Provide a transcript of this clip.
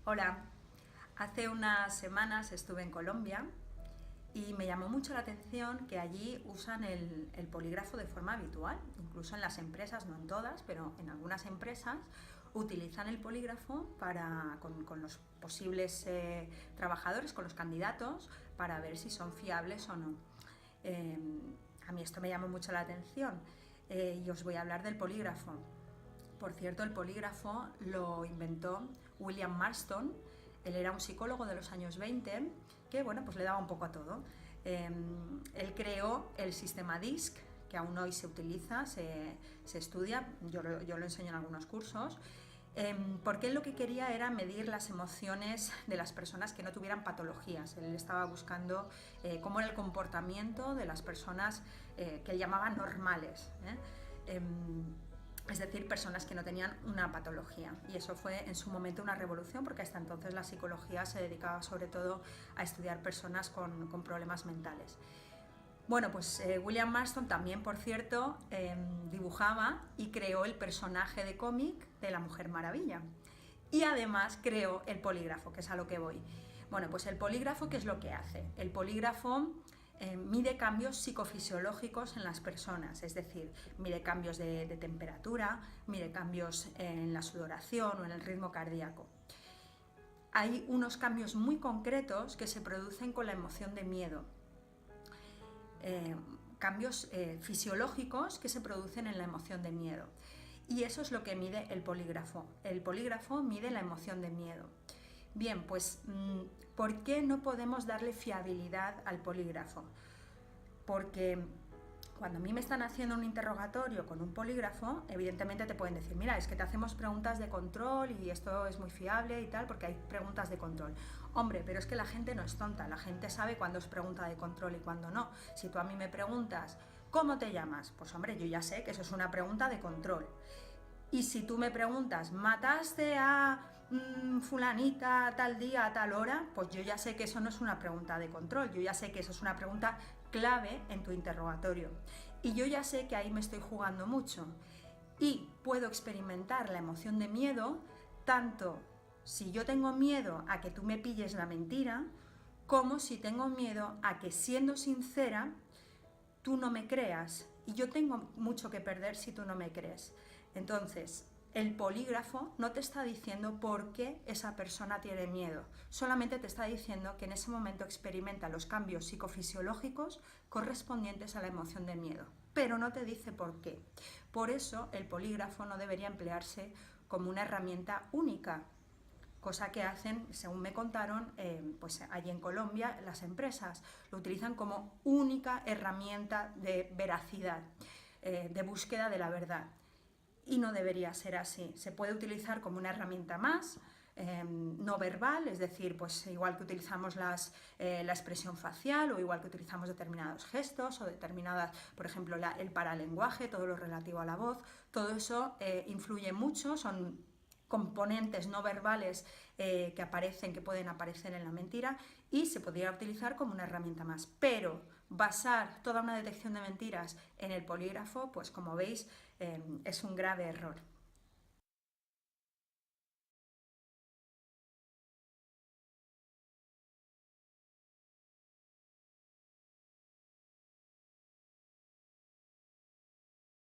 Hola, hace unas semanas estuve en Colombia y me llamó mucho la atención que allí usan el polígrafo de forma habitual, incluso en las empresas, no en todas, pero en algunas empresas utilizan el polígrafo con los posibles trabajadores, con los candidatos, para ver si son fiables o no. Eh, a mí esto me llamó mucho la atención y os voy a hablar del polígrafo. Por cierto, el polígrafo lo inventó William Marston. Él era un psicólogo de los años 20 que, bueno, pues le daba un poco a todo. Él creó el sistema DISC, que aún hoy se utiliza, se estudia, yo lo enseño en algunos cursos, porque él lo que quería era medir las emociones de las personas que no tuvieran patologías. Él estaba buscando cómo era el comportamiento de las personas que él llamaba normales. Es decir, personas que no tenían una patología. Y eso fue en su momento una revolución, porque hasta entonces la psicología se dedicaba sobre todo a estudiar personas con problemas mentales. Bueno, pues William Marston también, por cierto, dibujaba y creó el personaje de cómic de la Mujer Maravilla. Y además creó el polígrafo, que es a lo que voy. Bueno, pues el polígrafo, ¿qué es lo que hace? El polígrafo mide cambios psicofisiológicos en las personas, es decir, mide cambios de temperatura, mide cambios en la sudoración o en el ritmo cardíaco. Hay unos cambios muy concretos que se producen con la emoción de miedo. Cambios fisiológicos que se producen en la emoción de miedo. Y eso es lo que mide el polígrafo. El polígrafo mide la emoción de miedo. Bien, pues, ¿por qué no podemos darle fiabilidad al polígrafo? Porque cuando a mí me están haciendo un interrogatorio con un polígrafo, evidentemente te pueden decir, mira, es que te hacemos preguntas de control y esto es muy fiable y tal, porque hay preguntas de control. Hombre, pero es que la gente no es tonta, la gente sabe cuándo es pregunta de control y cuándo no. Si tú a mí me preguntas, ¿cómo te llamas? Pues hombre, yo ya sé que eso es una pregunta de control. Y si tú me preguntas, ¿mataste a fulanita tal día, a tal hora? Pues yo ya sé que eso no es una pregunta de control, yo ya sé que eso es una pregunta clave en tu interrogatorio. Y yo ya sé que ahí me estoy jugando mucho. Y puedo experimentar la emoción de miedo tanto si yo tengo miedo a que tú me pilles la mentira, como si tengo miedo a que, siendo sincera, tú no me creas, y yo tengo mucho que perder si tú no me crees. Entonces, el polígrafo no te está diciendo por qué esa persona tiene miedo, solamente te está diciendo que en ese momento experimenta los cambios psicofisiológicos correspondientes a la emoción de miedo, pero no te dice por qué. Por eso el polígrafo no debería emplearse como una herramienta única, cosa que hacen, según me contaron, pues allí en Colombia las empresas lo utilizan como única herramienta de veracidad, de búsqueda de la verdad. Y no debería ser así. Se puede utilizar como una herramienta más, no verbal, es decir, pues igual que utilizamos la expresión facial o igual que utilizamos determinados gestos o determinadas, por ejemplo, el paralenguaje, todo lo relativo a la voz, todo eso influye mucho, son componentes no verbales que pueden aparecer en la mentira, y se podría utilizar como una herramienta más. Pero basar toda una detección de mentiras en el polígrafo, pues como veis, es un grave error.